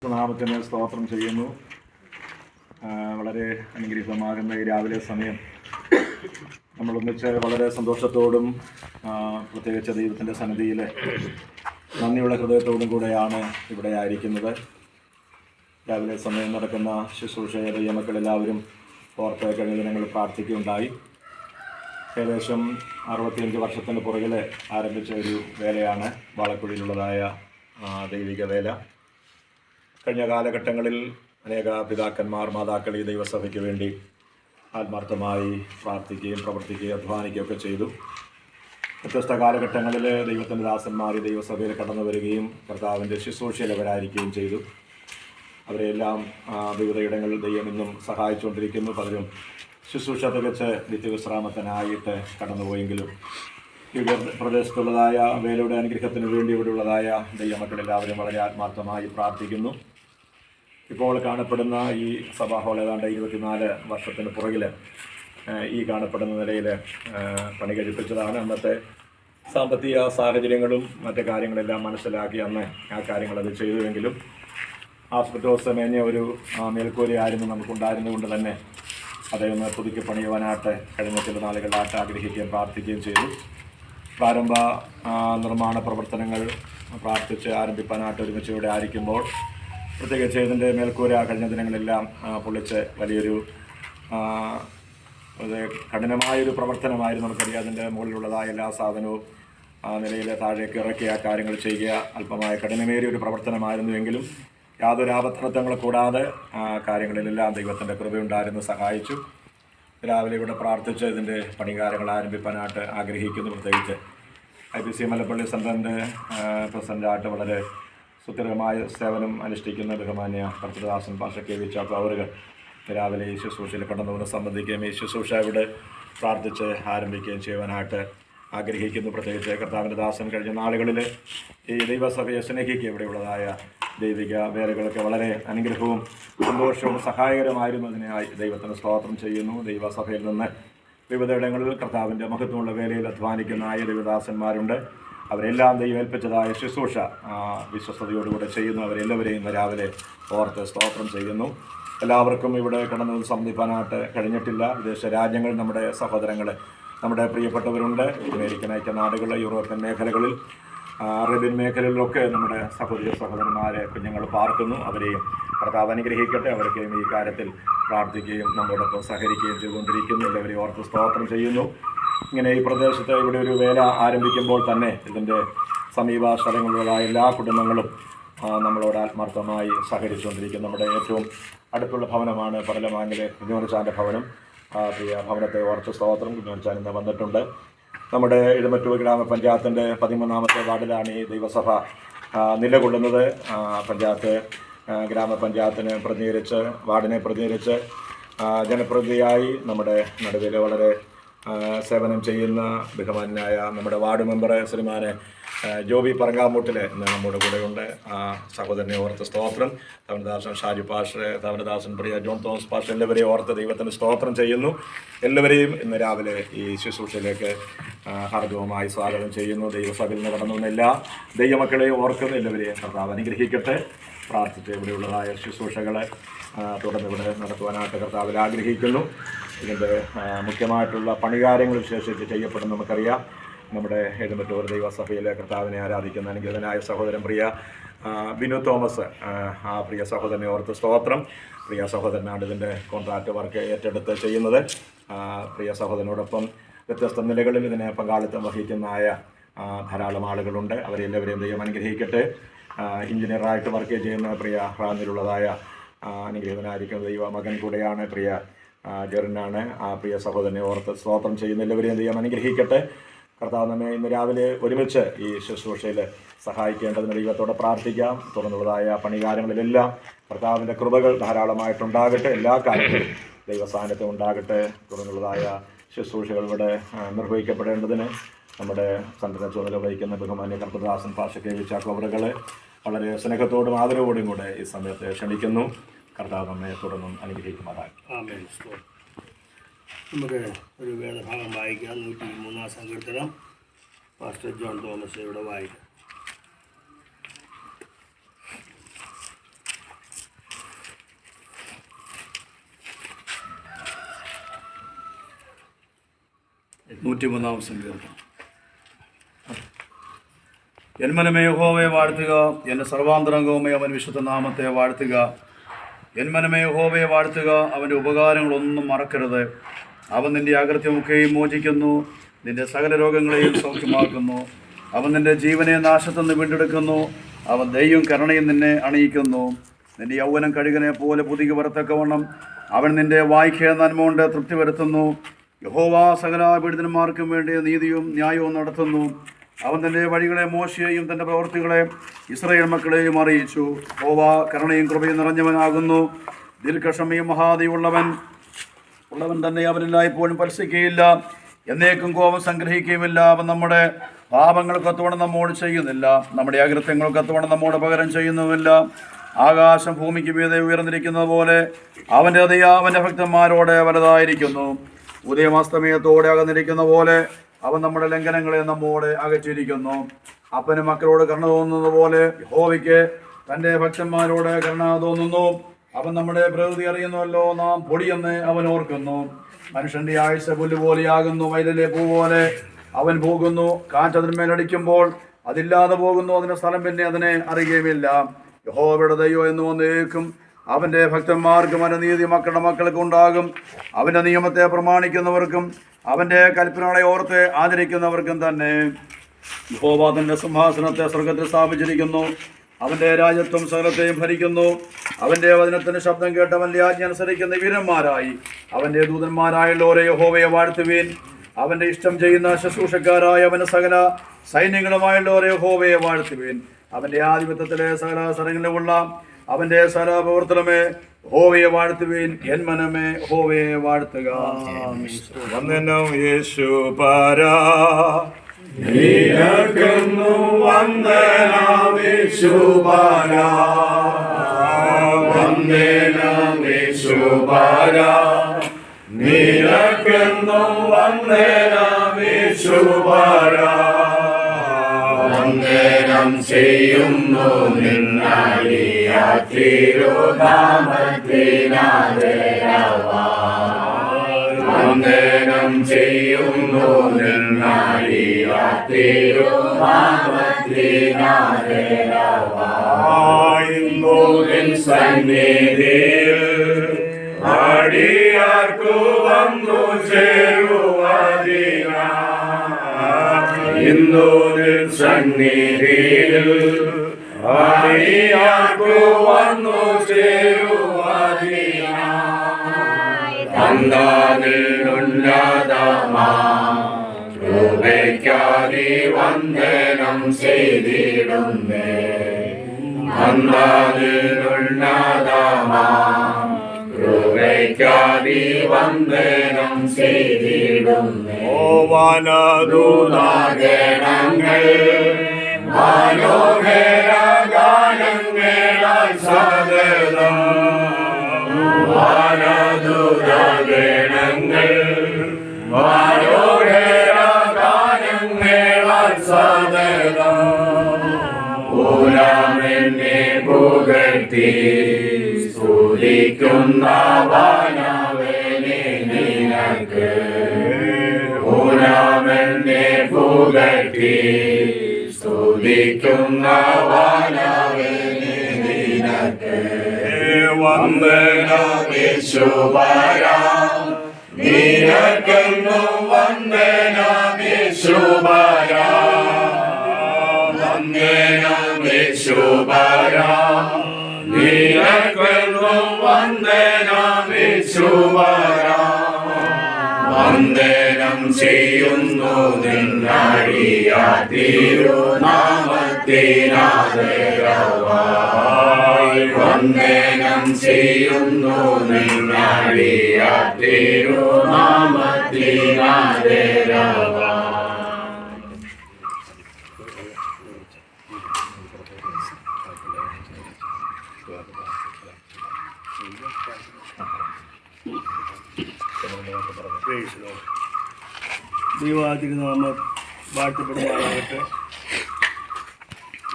നാമത്തിന് സ്തോത്രം ചെയ്യുന്നു. വളരെ അനുഗ്രഹീതമാകുന്ന ഈ രാവിലെ സമയം നമ്മളൊന്നിച്ച് വളരെ സന്തോഷത്തോടും പ്രത്യേകിച്ച് ദൈവത്തിൻ്റെ സന്നിധിയിൽ നന്ദിയുള്ള ഹൃദയത്തോടും കൂടെയാണ് ഇവിടെ ആയിരിക്കുന്നത്. രാവിലെ സമയം നടക്കുന്ന ശുശ്രൂഷയെ ദൈവമക്കളെല്ലാവരും ഓർത്ത് കഴിഞ്ഞ ദിനങ്ങൾ പ്രാർത്ഥിക്കുകയുണ്ടായി. ഏകദേശം 65 വർഷത്തിന് പുറകിൽ ആരംഭിച്ച ഒരു വേലയാണ് വാളക്കുഴിയിലുള്ളതായ ദൈവിക വേല. കഴിഞ്ഞ കാലഘട്ടങ്ങളിൽ അനേക പിതാക്കന്മാർ, മാതാക്കൾ ഈ ദൈവസഭയ്ക്ക് വേണ്ടി ആത്മാർത്ഥമായി പ്രാർത്ഥിക്കുകയും പ്രവർത്തിക്കുകയും അധ്വാനിക്കുകയൊക്കെ ചെയ്തു. വ്യത്യസ്ത കാലഘട്ടങ്ങളിൽ ദൈവത്തിൻ്റെ ദാസന്മാർ ഈ ദൈവസഭയിൽ കടന്നു വരികയും കർത്താവിൻ്റെ ശുശ്രൂഷയിൽ അവരായിരിക്കുകയും ചെയ്തു. അവരെല്ലാം വിവിധയിടങ്ങളിൽ ദൈവം ഇന്നും സഹായിച്ചുകൊണ്ടിരിക്കുന്നു. പലരും ശുശ്രൂഷ തികച്ച് നിത്യവിശ്രാമത്തിനായിട്ട് കടന്നുപോയെങ്കിലും ഈ പ്രദേശത്തുള്ളതായ വേലയുടെ അനുഗ്രഹത്തിന് വേണ്ടി ഇവിടെയുള്ളതായ ദൈവമക്കളെല്ലാവരും വളരെ ആത്മാർത്ഥമായി പ്രാർത്ഥിക്കുന്നു. ഇപ്പോൾ കാണപ്പെടുന്ന ഈ സഭാ ഹാൾ ഏതാണ്ട് 24 വർഷത്തിന് പുറകിൽ ഈ കാണപ്പെടുന്ന നിലയിൽ പണി കഴിപ്പിച്ചതാണ്. അന്നത്തെ സാമ്പത്തിക സാഹചര്യങ്ങളും മറ്റു കാര്യങ്ങളെല്ലാം മനസ്സിലാക്കി അന്ന് ആ കാര്യങ്ങളത് ചെയ്തുവെങ്കിലും ആസ്പെറ്റോസ് മേഞ്ഞ ഒരു മേൽക്കൂരയായിരുന്നു നമുക്കുണ്ടായിരുന്നുകൊണ്ട് തന്നെ അതൊന്ന് പുതുക്കി പണിയുവാനായിട്ട് കഴിഞ്ഞ ചില നാളുകളിലായിട്ട് ആഗ്രഹിക്കുകയും പ്രാർത്ഥിക്കുകയും ചെയ്തു. പ്രാരംഭ നിർമ്മാണ പ്രവർത്തനങ്ങൾ പ്രാർത്ഥിച്ച് ആരംഭിക്കാനായിട്ട് ഒരുമിച്ച് ഇവിടെ ആയിരിക്കുമ്പോൾ പ്രത്യേകിച്ച് ഇതിൻ്റെ മേൽക്കൂര കഴിഞ്ഞ ദിനങ്ങളെല്ലാം പൊളിച്ച് വലിയൊരു കഠിനമായൊരു പ്രവർത്തനമായിരുന്നു. നമുക്കറിയാം, അതിൻ്റെ മുകളിലുള്ളതായ എല്ലാ സാധനവും നിലയിൽ താഴേക്ക് ഇറക്കി ആ കാര്യങ്ങൾ ചെയ്യുക അല്പമായ കഠിനമേറിയ ഒരു പ്രവർത്തനമായിരുന്നുവെങ്കിലും യാതൊരു ആപത്തനങ്ങളും കൂടാതെ കാര്യങ്ങളിലെല്ലാം ദൈവത്തിൻ്റെ കൃപയുണ്ടായിരുന്നു, സഹായിച്ചു. രാവിലെ ഇവിടെ പ്രാർത്ഥിച്ച് ഇതിൻ്റെ പണികാര്യങ്ങൾ ആരംഭിക്കാനായിട്ട് ആഗ്രഹിക്കുന്നു. പ്രത്യേകിച്ച് IPC മലപ്പള്ളി സെൻറ്ററിൻ്റെ പ്രസിഡൻ്റായിട്ട് വളരെ സുസ്ഥിരമായ സേവനം അനുഷ്ഠിക്കുന്ന ബഹുമാന്യ കർത്തൃദാസൻ പാസ്റ്റർ KV ചാക്കോ അവറുകൾ രാവിലെ ഈ ശുശ്രൂഷയിൽ കടന്നുകൊണ്ട് സംബന്ധിക്കുകയും ഈ ശുശ്രൂഷ ഇവിടെ പ്രാർത്ഥിച്ച് ആരംഭിക്കുകയും ചെയ്യുവാനായിട്ട് ആഗ്രഹിക്കുന്നു. പ്രത്യേകിച്ച് കർത്താവിൻ്റെ ദാസൻ കഴിഞ്ഞ നാളുകളിൽ ഈ ദൈവസഭയെ സ്നേഹിക്കുക ഇവിടെയുള്ളതായ ദൈവിക വേലകളൊക്കെ വളരെ അനുഗ്രഹവും സന്തോഷവും സഹായകരമായിരുന്നതിനായി ദൈവത്തിന് സ്തോത്രം ചെയ്യുന്നു. ദൈവസഭയിൽ നിന്ന് വിവിധയിടങ്ങളിൽ കർത്താവിൻ്റെ മഹത്വമുള്ള വേലയിൽ അധ്വാനിക്കുന്ന ദൈവദാസന്മാരുണ്ട്. അവരെല്ലാം ദൈവം ഏൽപ്പിച്ചതായ ശുശ്രൂഷ വിശ്വസ്തയോടുകൂടെ ചെയ്യുന്നു. അവരെല്ലാവരെയും ഇന്ന് രാവിലെ ഓർത്ത് സ്തോത്രം ചെയ്യുന്നു. എല്ലാവർക്കും ഇവിടെ കടന്നു സംബന്ധിക്കാനായിട്ട് കഴിഞ്ഞിട്ടില്ല. വിദേശ രാജ്യങ്ങൾ, നമ്മുടെ സഹോദരങ്ങൾ, നമ്മുടെ പ്രിയപ്പെട്ടവരുണ്ട്. അമേരിക്കൻ ഐക്യനാടുകൾ, യൂറോപ്യൻ മേഖലകളിൽ, അറേബ്യൻ മേഖലകളിലൊക്കെ നമ്മുടെ സഹോദരന്മാരെ കുഞ്ഞുങ്ങൾ പാർക്കുന്നു. അവരെയും കർത്താവ് അനുഗ്രഹിക്കട്ടെ. അവർക്കും ഈ കാര്യത്തിൽ പ്രാർത്ഥിക്കുകയും നമ്മളോടൊപ്പം സഹകരിക്കുകയും ചെയ്തുകൊണ്ടിരിക്കുന്നു. എല്ലാവരെയും ഓർത്ത് സ്തോത്രം ചെയ്യുന്നു. ഇങ്ങനെ ഈ പ്രദേശത്ത് ഇവിടെ ഒരു വേല ആരംഭിക്കുമ്പോൾ തന്നെ ഇതിൻ്റെ സമീപ സ്ഥലങ്ങളിലുള്ള എല്ലാ കുടുംബങ്ങളും നമ്മളോട് ആത്മാർത്ഥമായി സഹകരിച്ചുകൊണ്ടിരിക്കുന്നു. നമ്മുടെ ഏറ്റവും അടുത്തുള്ള ഭവനമാണ് പടലമാങ്ങിലെ കുഞ്ഞോനച്ചാൻ്റെ ഭവനം. പ്രിയ ഭവനത്തെ ഓർത്ത് സ്തോത്രം. കുഞ്ഞോനച്ചാൻ ഇന്ന് വന്നിട്ടുണ്ട്. നമ്മുടെ ഇടമറ്റൂർ ഗ്രാമപഞ്ചായത്തിൻ്റെ 13ാമത്തെ വാർഡിലാണ് ഈ ദൈവസഭ നിലകൊള്ളുന്നത്. പഞ്ചായത്ത് ഗ്രാമപഞ്ചായത്തിനെ പ്രതിനിധീകരിച്ച്, വാർഡിനെ പ്രതിനിധീകരിച്ച് ജനപ്രതിനിധിയായി നമ്മുടെ നടുവിൽ വളരെ സേവനം ചെയ്യുന്ന ബഹുമാനായ നമ്മുടെ വാർഡ് മെമ്പർ ശ്രീമാനെ ജോബി പറങ്ങാമൂട്ടിൽ ഇന്ന് നമ്മുടെ കൂടെയുണ്ട്. സഹോദരനെ ഓർത്ത് സ്തോത്രം. തവനദാസൻ ഷാജി പാഷ്, തവനദാസൻ പ്രിയ ജോൺ തോമസ് പാഷ്, എല്ലാവരെയും ഓർത്ത് ദൈവത്തിന് സ്തോത്രം ചെയ്യുന്നു. എല്ലാവരെയും ഇന്ന് രാവിലെ ഈ ശുശ്രൂഷയിലേക്ക് ഹാർദവമായി സ്വാഗതം ചെയ്യുന്നു. ദൈവസഭയിൽ നിന്ന് കടന്നു വന്ന എല്ലാ ദൈവമക്കളെയും ഓർക്കുന്ന എല്ലാവരെയും കർത്താവ് അനുഗ്രഹിക്കട്ടെ. പ്രാർത്ഥിച്ച് ഇവിടെയുള്ളതായ ശുശ്രൂഷകളെ തുടർന്ന് ഇവിടെ നടത്തുവാനായിട്ട് കർത്താവിൽ ആഗ്രഹിക്കുന്നു. ഇതിൻ്റെ മുഖ്യമായിട്ടുള്ള പണികാര്യങ്ങൾ വിശേഷിച്ച് ചെയ്യപ്പെടും. നമുക്കറിയാം, നമ്മുടെ എഴുമറ്റൂർ ദൈവസഭയിലെ കർത്താവിനെ ആരാധിക്കുന്ന അനുഗ്രഹനായ സഹോദരൻ പ്രിയ ബിനു തോമസ്, ആ പ്രിയ സഹോദരനെ ഓർത്ത് സ്തോത്രം. പ്രിയ സഹോദരനാണ് ഇതിൻ്റെ കോൺട്രാക്റ്റ് വർക്ക് ഏറ്റെടുത്ത് ചെയ്യുന്നത്. പ്രിയ സഹോദരനോടൊപ്പം വ്യത്യസ്ത നിലകളിൽ ഇതിനെ പങ്കാളിത്തം വഹിക്കുന്നതായ ധാരാളം ആളുകളുണ്ട്. അവരെല്ലാവരെയും ദൈവം അനുഗ്രഹിക്കട്ടെ. എഞ്ചിനീയറായിട്ട് വർക്ക് ചെയ്യുന്ന പ്രിയ റാന്നിലുള്ളതായ അനുഗ്രഹീതനായിരിക്കുന്ന ദൈവ മകൻ കൂടെയാണ് പ്രിയ ജെറിനാണ്. ആ പ്രിയ സഹോദരനെ ഓർത്ത് സ്തോത്രം ചെയ്യുന്ന എല്ലാവരെയും ദൈവം അനുഗ്രഹിക്കട്ടെ. കർത്താവ് നമ്മെ ഇന്ന് രാവിലെ ഒരുമിച്ച് ഈ ശുശ്രൂഷയിൽ സഹായിക്കേണ്ടതിന് ദൈവത്തോടെ പ്രാർത്ഥിക്കാം. തുടർന്നുള്ളതായ പണികാര്യങ്ങളിലെല്ലാം കർത്താവിൻ്റെ കൃപകൾ ധാരാളമായിട്ടുണ്ടാകട്ടെ. എല്ലാ കാര്യങ്ങളും ദൈവസാന്നിധ്യം ഉണ്ടാകട്ടെ. തുടർന്നുള്ളതായ ശുശ്രൂഷകൾ ഇവിടെ നിർവഹിക്കപ്പെടേണ്ടതിന് നമ്മുടെ സംഘടന ചുമതല വഹിക്കുന്ന ബഹുമാന്യ കർത്തൃദാസൻ പാസ്റ്റർ KV ചാക്കോ അവറുകളെ വളരെ സ്നേഹത്തോടും ആദരവോടും കൂടെ ഈ സമയത്ത് ക്ഷണിക്കുന്നു. കർത്താവ് നമ്മെ തുടർന്നും അനുഗ്രഹിക്കുമാറാകും. നമുക്ക് ഒരു വേദഭാഗം വായിക്കാം. 103-ാം സങ്കീർത്തനം പാസ്റ്റർ ജോൺ തോമസ് ഇവിടെ വായിക്കാം. 103 സങ്കീർത്തനം. എൻ മനമേ യഹോവയെ വാഴ്ത്തുക, എൻ്റെ സർവാന്തരംഗവുമേ അവൻ വിശുദ്ധ നാമത്തെ വാഴ്ത്തുക. എൻ മനമേ യഹോവയെ വാഴ്ത്തുക, അവൻ്റെ ഉപകാരങ്ങളൊന്നും മറക്കരുത്. അവൻ നിൻ്റെ അകൃത്യമൊക്കെയും മോചിക്കുന്നു, നിൻ്റെ സകല രോഗങ്ങളെയും സൗഖ്യമാക്കുന്നു. അവൻ നിൻ്റെ ജീവനെ നാശത്തുനിന്ന് വീണ്ടെടുക്കുന്നു. അവൻ ദയയും കരുണയും നിന്നെ അണിയിക്കുന്നു. നിൻ്റെ യൗവനം കഴുകനെ പോലെ പുതുക്കി വരത്തക്കവണ്ണം അവൻ നിൻ്റെ വായ്ക്ക് നന്മ കൊണ്ട് തൃപ്തി വരുത്തുന്നു. യഹോവ സകല പീഡിതന്മാർക്കും വേണ്ടി നീതിയും ന്യായവും നടത്തുന്നു. അവൻ തൻ്റെ വഴികളെ മോശയെയും തൻ്റെ പ്രവൃത്തികളെ ഇസ്രായേൽ മക്കളെയും അറിയിച്ചു. യഹോവ കരുണയും കൃപയും നിറഞ്ഞവനാകുന്നു. ദീർഘക്ഷമയും മഹാദയുള്ളവൻ തന്നെ. അവനെല്ലായ്പ്പോഴും പരിശിക്കുകയില്ല, എന്നേക്കും കോപം സംഗ്രഹിക്കുകയുമില്ല. അവൻ നമ്മുടെ പാപങ്ങൾക്കൊത്തവണ്ണം നമ്മോട് ചെയ്യുന്നില്ല, നമ്മുടെ അകൃത്യങ്ങൾക്കൊത്തവണ്ണം നമ്മോട് പകരം ചെയ്യുന്നുമില്ല. ആകാശം ഭൂമിക്ക് മീതെ ഉയർന്നിരിക്കുന്നത് പോലെ അവൻ്റെ ദയ അവൻ്റെ ഭക്തന്മാരോട് വലുതായിരിക്കുന്നു. ഉദയമാസ്തമയത്തോടെ അകന്നിരിക്കുന്ന പോലെ അവൻ നമ്മുടെ ലംഘനങ്ങളെ നമ്മോട് അകറ്റിയിരിക്കുന്നു. അപ്പന് മക്കളോട് കരുണ തോന്നുന്നത് പോലെ യഹോവയ്ക്ക് തൻ്റെ ഭക്തന്മാരോട് കരുണ തോന്നുന്നു. അവൻ നമ്മുടെ പ്രകൃതി അറിയുന്നുവല്ലോ, നാം പൊടിയെന്ന് അവൻ ഓർക്കുന്നു. മനുഷ്യന്റെ ആയുസ് പുല്ലുപോലെയാകുന്നു, വയലിലെ പൂ പോലെ അവൻ പോകുന്നു. കാറ്റതിന്മേലടിക്കുമ്പോൾ അതില്ലാതെ പോകുന്നു, അതിന് സ്ഥലം പിന്നെ അതിനെ അറിയുകയുമില്ല. യഹോവയുടെ ദൈവം എന്ന് വന്നേക്കും. അവൻ്റെ ഭക്തന്മാർക്കും അവൻ്റെ നീതി മക്കളുടെ മക്കൾക്കും ഉണ്ടാകും. അവൻ്റെ നിയമത്തെ പ്രമാണിക്കുന്നവർക്കും അവൻ്റെ കൽപ്പനകളെ ഓർത്ത് ആചരിക്കുന്നവർക്കും തന്നെ. യഹോവ തൻ്റെ സിംഹാസനത്തെ സ്വർഗത്തിൽ സ്ഥാപിച്ചിരിക്കുന്നു. അവൻ്റെ രാജ്യത്വം സകലത്തെയും ഭരിക്കുന്നു. അവൻ്റെ വചനത്തിന് ശബ്ദം കേട്ട് അവൻ്റെ ആജ്ഞ അനുസരിക്കുന്ന വീരന്മാരായി അവൻ്റെ ദൂതന്മാരായുള്ളവരെ യഹോവയെ വാഴ്ത്തുവീൻ. അവൻ്റെ ഇഷ്ടം ചെയ്യുന്ന ശുശ്രൂഷക്കാരായ അവൻ്റെ സകല സൈന്യങ്ങളുമായുള്ളവരെ യഹോവയെ വാഴ്ത്തുവീൻ. അവൻ്റെ ആധിപത്യത്തിലെ സകല സ്ഥലങ്ങളിലുമുള്ള അവൻ്റെ സകല പ്രവർത്തനമേ യഹോവയെ വാഴ്ത്തുവീൻ. എൻ മനമേ യഹോവയെ വാഴ്ത്തുക. വന്ദനം യേശു പരാ, നിനക്കുന്നു വന്ദനം യേശു പരാ, വന്ദനം യേശു പരാ, നിനക്കുന്നു വന്ദനം യേശു പരാ. വന്ദനം ചെയ്യുന്നു നിന്നടിയ തിരുനാമത്തിനാദരവായി. വന്ദനം ചെയ്യുന്നു നിന്നടിയ തിരുനാമത്തിനാദരവായി. നിൻ സന്നിധിയിൽ അടിയാർക്കു വന്നു ചേരുവതിനായി. ഇന്നു നിൻ സന്നിധിയിൽ അടിയാർക്കു വന്നു ചേരുവതിനായി. തന്നാലുന്നതമാ കൃപയ്ക്കായി വന്ദനം ചെയ്തിടുന്നേ. തന്നാലുന്നതമാ കൃപയ്ക്കായി വന്ദനം ചെയ്തിടുന്നേ. ഓ വനദൂതഗണങ്ങൾ മനോഹര ഗാനങ്ങളാൽ സദതം. വനദൂതഗണങ്ങൾ മനോഹര ഗാനങ്ങളാൽ സദതം. പൂരാമെന്നെ പുകഴ്ത്തി സ്തുതിക്കുന്നവനവനെ നിനക്ക്. പൂരാമെന്നെ പുകഴ്ത്തി സ്തുതിക്കുന്നവനവനെ നിനക്ക്. വന്ദനം യേശു പരാ, നിനക്കുന്നു വന്ദനം യേശു പരാ. വന്ദനം യേശു പരാ, നിനക്കുന്നു വന്ദനം യേശു പരാ. വന്ദനം ചെയ്യുന്നു നിന്നടിയ തിരുനാമത്തിനാദരവായി. വന്ദനം ചെയ്യുന്നു നിന്നടിയ തിരുനാമത്തിനാദരവായി. ദൈവാതിരുനാമം വാഴ്ത്തപ്പെടുമാറാകട്ടെ.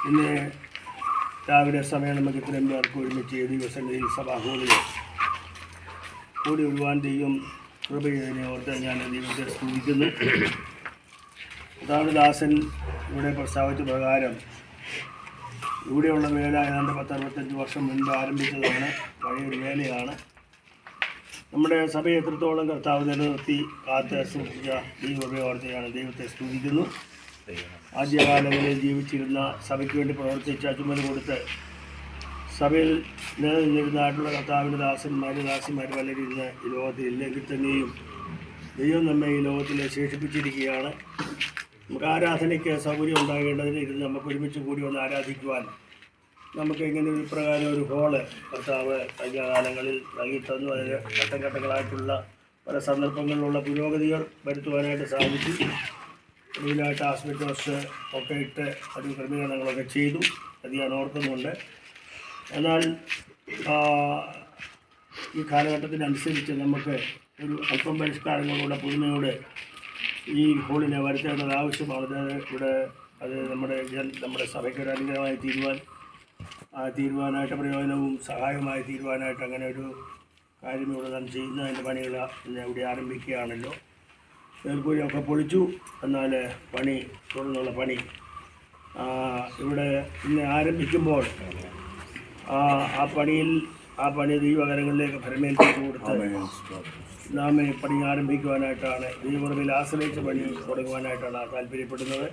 ഇന്ന് രാവിലെ സമയം നമുക്ക് ഇത്രയും പേർക്ക് ഒരുമിച്ച് ദൈവസന്നിധിയിൽ സഭാഹോളിൽ കൂടി വരുവാൻ ദൈവം കൃപ ചെയ്തതിനെ ഓർത്ത് ഞാൻ ദൈവത്തെ സ്തുതിക്കുന്നു. കർത്താവിൻ്റെ ദാസൻ ഇവിടെ പ്രസ്താവിച്ച പ്രകാരം ഇവിടെയുള്ള വേല ഏതാണ്ട് 10-65 വർഷം മുൻപ് ആരംഭിച്ചതാണ്. പഴയൊരു വേലയാണ്. നമ്മുടെ സഭയെ എത്രത്തോളം കർത്താവ് നിലനിർത്തി കാത്ത് സൂക്ഷിച്ച ദൈവോപയോർത്തയാണ് ദൈവത്തെ സ്തുതിക്കുന്നു. ആദ്യകാലങ്ങളിൽ ജീവിച്ചിരുന്ന സഭയ്ക്ക് വേണ്ടി പ്രവർത്തിച്ച ചുമതല കൊടുത്ത് സഭയിൽ നിലനിന്നിരുന്നതായിട്ടുള്ള കർത്താവിൻ്റെ ദാസിമാർ പലരും ഇന്ന് ഈ ലോകത്തിൽ ഇല്ലെങ്കിൽ തന്നെയും ദൈവം നമ്മെ ഈ ലോകത്തിൽ ശേഷിപ്പിച്ചിരിക്കുകയാണ്. നമുക്ക് ആരാധനയ്ക്ക് സൗകര്യം ഉണ്ടാകേണ്ടതിന് ഇരുന്ന് നമുക്ക് ഒരുമിച്ച് കൂടി ഒന്ന് ആരാധിക്കുവാൻ നമുക്ക് ഇങ്ങനെ ഒരു പ്രകാരം ഒരു ഹോള് കർത്താവ് കഴിഞ്ഞ കാലങ്ങളിൽ നൽകിത്തന്നു. അതിന് ഘട്ടഘട്ടങ്ങളായിട്ടുള്ള പല സന്ദർഭങ്ങളിലുള്ള പുരോഗതികൾ വരുത്തുവാനായിട്ട് സാധിച്ചു. കൂടുതലായിട്ട് ആസ്പെറ്റോസ് ഒക്കെ ഇട്ട് അത് ക്രമീകരണങ്ങളൊക്കെ ചെയ്തു. അത് ഞാൻ ഓർക്കുന്നുണ്ട്. എന്നാൽ ഈ കാലഘട്ടത്തിനനുസരിച്ച് നമുക്ക് ഒരു അല്പം പരിഷ്കാരങ്ങളുടെ പുതുമയോടെ ഈ ഹോളിനെ വരുത്തേണ്ടത് ആവശ്യമാണ്. ഇവിടെ അത് നമ്മുടെ സഭയ്ക്ക് ഒരു അനുഗ്രഹമായി തീരുവാനായിട്ട് പ്രയോജനവും സഹായമായി തീരുവാനായിട്ട് അങ്ങനെ ഒരു കാര്യം ഇവിടെ നാം ചെയ്യുന്ന അതിൻ്റെ പണികൾ ഇന്ന് ഇവിടെ ആരംഭിക്കുകയാണല്ലോ. മേൽക്കൂരയൊക്കെ പൊളിച്ചു. എന്നാൽ പണി തുടർന്നുള്ള പണി ഇവിടെ ഇന്ന് ആരംഭിക്കുമ്പോൾ ആ പണി ദൈവകരങ്ങളിലേക്ക് ഫലമേൽപ്പിച്ചു കൊടുത്ത് നാം പണി ആരംഭിക്കുവാനായിട്ടാണ് ദൈവകൃപയിൽ ആശ്രയിച്ച് പണി തുടങ്ങുവാനായിട്ടാണ് താല്പര്യപ്പെടുന്നത്.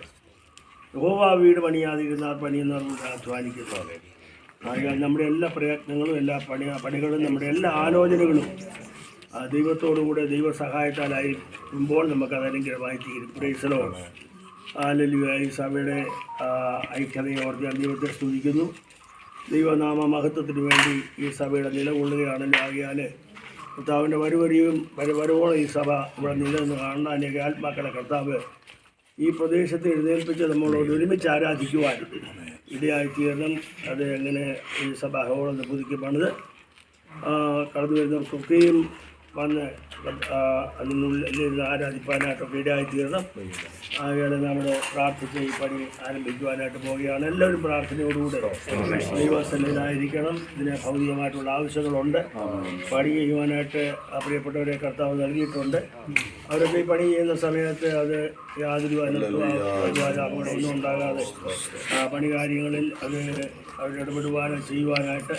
യഹോവ വീട് പണിയാതിരുന്നാൽ പണിയെന്ന് പറഞ്ഞ് അധ്വാനിക്കുന്നത്. ആകയാൽ നമ്മുടെ എല്ലാ പ്രയത്നങ്ങളും എല്ലാ പണികളും നമ്മുടെ എല്ലാ ആലോചനകളും ദൈവത്തോടുകൂടെ ദൈവസഹായത്താലായിരിക്കുമ്പോൾ നമുക്കത് അനുഗ്രഹമായി തീരും. പ്രൈസലോ ഹല്ലേലൂയ. ഈ സഭയുടെ ഐക്യതയെ ഓർത്ത് ദൈവത്തെ സ്തുതിക്കുന്നു. ദൈവനാമ മഹത്വത്തിന് വേണ്ടി ഈ സഭയുടെ നിലകൊള്ളുകയാണല്ലോ. ആകയാൽ കർത്താവിൻ്റെ വരവോളം ഈ സഭ ഇവിടെ നിലനിന്ന് കാണുന്ന അനേക ആത്മാക്കളെ കർത്താവ് ഈ പ്രദേശത്ത് എഴുന്നേൽപ്പിച്ച് നമ്മളോട് ഒരുമിച്ച് ആരാധിക്കുവാൻ ഇടയായിത്തീരണം. അത് എങ്ങനെ ഈ സഭ ഹോളെന്ന് പുതുക്കി പണിത് കടന്നു വരുന്നവർക്കൊക്കെയും വന്ന് അതിനുള്ളിൽ ആരാധിപ്പാനായിട്ടൊക്കെ ഇടയായിത്തീരണം. ആകെ നമ്മൾ പ്രാർത്ഥിച്ച് ഈ പണി ആരംഭിക്കുവാനായിട്ട് പോവുകയാണ്. എല്ലാവരും പ്രാർത്ഥനയോടുകൂടെ ദൈവസന്നിധിയിലായിരിക്കണം. ഇതിന് ഭൗതികമായിട്ടുള്ള ആവശ്യങ്ങളുണ്ട്. പണി ചെയ്യുവാനായിട്ട് പ്രിയപ്പെട്ടവരെ കർത്താവ് നൽകിയിട്ടുണ്ട്. അവരൊക്കെ ഈ പണി ചെയ്യുന്ന സമയത്ത് അത് യാതൊരു അപകടമൊന്നും ഉണ്ടാകാതെ പണി കാര്യങ്ങളിൽ അത് അവരുടെ ഇടപെടുവാനും ചെയ്യുവാനായിട്ട്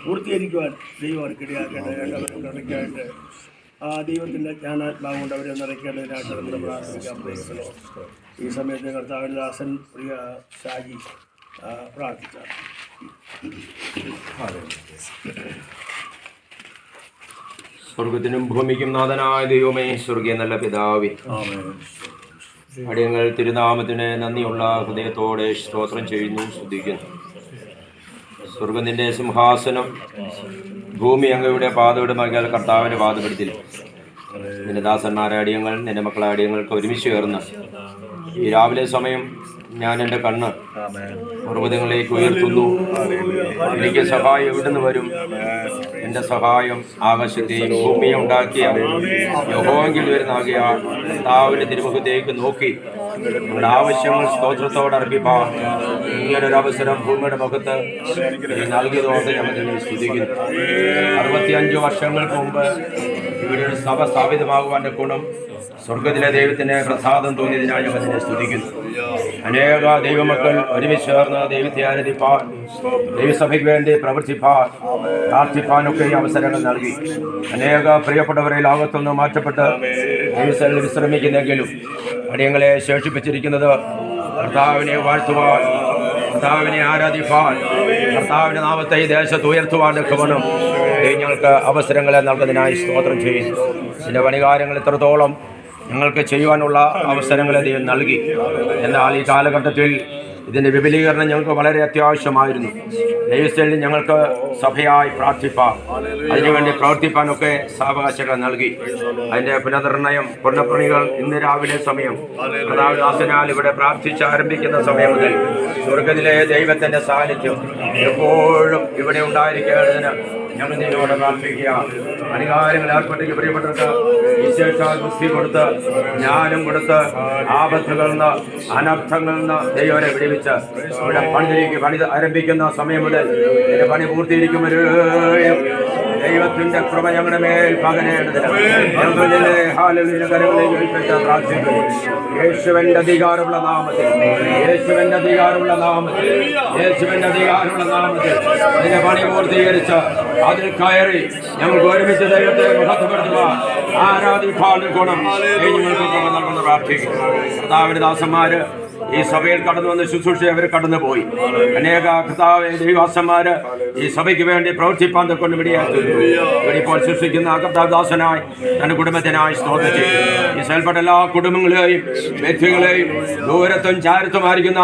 പൂർത്തീകരിക്കുവാൻ ദൈവം അവർക്കിടയാക്കേണ്ടതായിട്ട് ദൈവത്തിൻ്റെ ജ്ഞാനാത്മാവ് കൊണ്ട് അവരെ നിറയ്ക്കേണ്ടതിനായിട്ട് നമ്മൾ പ്രാർത്ഥിക്കാം. പ്രേക്ഷിച്ചല്ലോ ഈ സമയത്ത് കർത്താവിൻ്റെ ദാസൻ പ്രിയ ഷാജി പ്രാർത്ഥിച്ചാൽ. സ്വർഗത്തിനും ഭൂമിക്കും നാഥനായ ദൈവമേ, സ്വർഗീയ നല്ല പിതാവേ, അടിയങ്ങൾ തിരുനാമത്തിന് നന്ദിയുള്ള ഹൃദയത്തോടെ സ്തോത്രം ചെയ്യുന്നു, സ്തുതിക്കുന്നു. സ്വർഗം നിന്റെ സിംഹാസനം, ഭൂമി അങ്ങയുടെ പാതയുടെ മകൽ കർത്താവിൻ്റെ പാതപ്പെടുത്തിൽ നിന്റെ ദാസന്മാരെ അടിയങ്ങൾ നിന്റെ മക്കളെ അടിയങ്ങൾക്ക് ഒരുമിച്ച് ചേർന്ന് ഈ രാവിലെ സമയം ഞാൻ എൻ്റെ കണ്ണ് പർവ്വതങ്ങളിലേക്ക് ഉയർത്തുന്നു. എനിക്ക് സഹായം എവിടുന്ന് വരും? എൻ്റെ സഹായം ആകാശത്തെയും ഭൂമിയെ ഉണ്ടാക്കിയ യഹോവയിൽ വരുന്നാകിയാൽ കർത്താവിൻ്റെ തിരുമുഖത്തേക്ക് നോക്കി നമ്മുടെ ആവശ്യങ്ങൾ സ്തോത്രത്തോടെ അർപ്പിപ്പാൻ ഇങ്ങനൊരു അവസരം ഭൂമിയുടെ മുഖത്ത് നൽകിയതോടെ ഞങ്ങൾ നിന്നെ സ്തുതിക്കുന്നു. 65 വർഷങ്ങൾക്ക് മുമ്പ് ഇവിടെ ഒരു സഭ സ്ഥാപിതമാകുവാൻ്റെ ഗുണം സ്വർഗത്തിലെ ദൈവത്തിന് പ്രസാദം തോന്നിയതിനായി ഞങ്ങൾ നിന്നെ സ്തുതിക്കുന്നു. അനേക ദൈവമക്കൾ ഒരുമിച്ച് ചേർന്ന് ദൈവത്തെ ആരാധിപ്പാൻ, ദൈവസഭയ്ക്ക് വേണ്ടി പ്രവർത്തിപ്പാൻ, പ്രാർത്ഥിപ്പാനൊക്കെ ഈ അവസരങ്ങൾ നൽകി. അനേക പ്രിയപ്പെട്ടവരെ ലോകത്തുനിന്ന് മാറ്റപ്പെട്ട് ദൈവസ്ഥലിൽ വിശ്രമിക്കുന്നെങ്കിലും അടിയങ്ങളെ ശേഷിപ്പിച്ചിരിക്കുന്നത് കർത്താവിനെ വാഴ്ത്തുവാൻ, കർത്താവിനെ ആരാധിപ്പാൻ, കർത്താവിൻ്റെ നാമത്തെ ഈ ദേശത്ത് ഉയർത്തുവാനൊക്കെ വേണം ഞങ്ങൾക്ക് അവസരങ്ങളെ നൽകുന്നതിനായി സ്തോത്രം ചെയ്യുന്നു. ഇതിൻ്റെ പണികാര്യങ്ങൾ എത്രത്തോളം ഞങ്ങൾക്ക് ചെയ്യുവാനുള്ള അവസരങ്ങളെ ദൈവം നൽകി. എന്നാൽ ഈ കാലഘട്ടത്തിൽ ഇതിൻ്റെ വിപുലീകരണം ഞങ്ങൾക്ക് വളരെ അത്യാവശ്യമായിരുന്നു. ദൈവസ്ഥലിൽ ഞങ്ങൾക്ക് സഭയായി പ്രാർത്ഥിപ്പാൻ, അതിനുവേണ്ടി പ്രവർത്തിപ്പാനൊക്കെ സാവകാശങ്ങൾ നൽകി. അതിൻ്റെ പുനർനിർണയങ്ങൾ ഇന്ന് രാവിലെ സമയം കർത്താവിനാൽ ഇവിടെ പ്രാർത്ഥിച്ച് ആരംഭിക്കുന്ന സമയം മുതൽ സ്വർഗത്തിലെ ദൈവത്തിൻ്റെ സാന്നിധ്യം എപ്പോഴും ഇവിടെ ഉണ്ടായിരിക്കേണ്ടതിന് ഞങ്ങൾ നിന്നോട് പ്രാർത്ഥിക്കുക. അധികാരങ്ങൾ ഏർപ്പെട്ടിക്ക് പ്രിയപ്പെട്ടവർക്ക് വിശേഷാൽ ബുദ്ധി കൊടുത്ത്, ജ്ഞാനം കൊടുത്ത്, ആപത്തുകളിൽ നിന്ന്, അനർത്ഥങ്ങളിൽ നിന്ന് ദൈവരെ വിടുവിച്ച് ഇവിടെ പണി ആരംഭിക്കുന്ന സമയം മുതൽ എൻ്റെ പണി പൂർത്തീകരിക്കുമ്പോഴേയും ദൈവത്തിന്റെ കൃപ ഞങ്ങളുടെ മേൽ പകരേണ്ടതിന് ഞങ്ങൾ നിന്നെ ഹല്ലേലൂയ കരങ്ങളിലേക്ക് ഏൽപ്പിച്ച് പ്രാർത്ഥിക്കുന്നു. യേശുവിന്റെ അധികാരമുള്ള നാമത്തിൽ, യേശുവിന്റെ അധികാരമുള്ള നാമത്തിൽ, യേശുവിന്റെ അധികാരമുള്ള നാമത്തിൽ നിന്റെ പണി പൂർത്തീകരിച്ച് അതിൽ കയറി ഞങ്ങൾക്ക് ഒരുമിച്ച് ദൈവത്തെ മഹത്വപ്പെടുത്തുവാൻ ആരാധിപ്പാൻ ഗുണം നിങ്ങൾക്ക് കൃപ നൽകുന്ന പ്രാർത്ഥിക്കുന്നു. കർത്താവിന്റെ ദാസന്മാര് ഈ സഭയിൽ കടന്നു വന്ന് ശുശ്രൂഷ അവർ കടന്നുപോയി. അനേക കർത്താവ് ദൈവദാസന്മാര് ഈ സഭയ്ക്ക് വേണ്ടി പ്രവർത്തിപ്പാൻ കൊണ്ട് വിടിയാക്കുന്നു. ഇവിടെ ഇപ്പോൾ ശുശ്രൂഷിക്കുന്ന കർത്താവദാസനായി തന്റെ കുടുംബത്തിനായി സ്തോത്രം ചെയ്തു. ഈ സ്ഥലപ്പെട്ട എല്ലാ കുടുംബങ്ങളെയും വ്യക്തികളെയും ദൂരത്തും ചാരത്തുമായിരിക്കുന്ന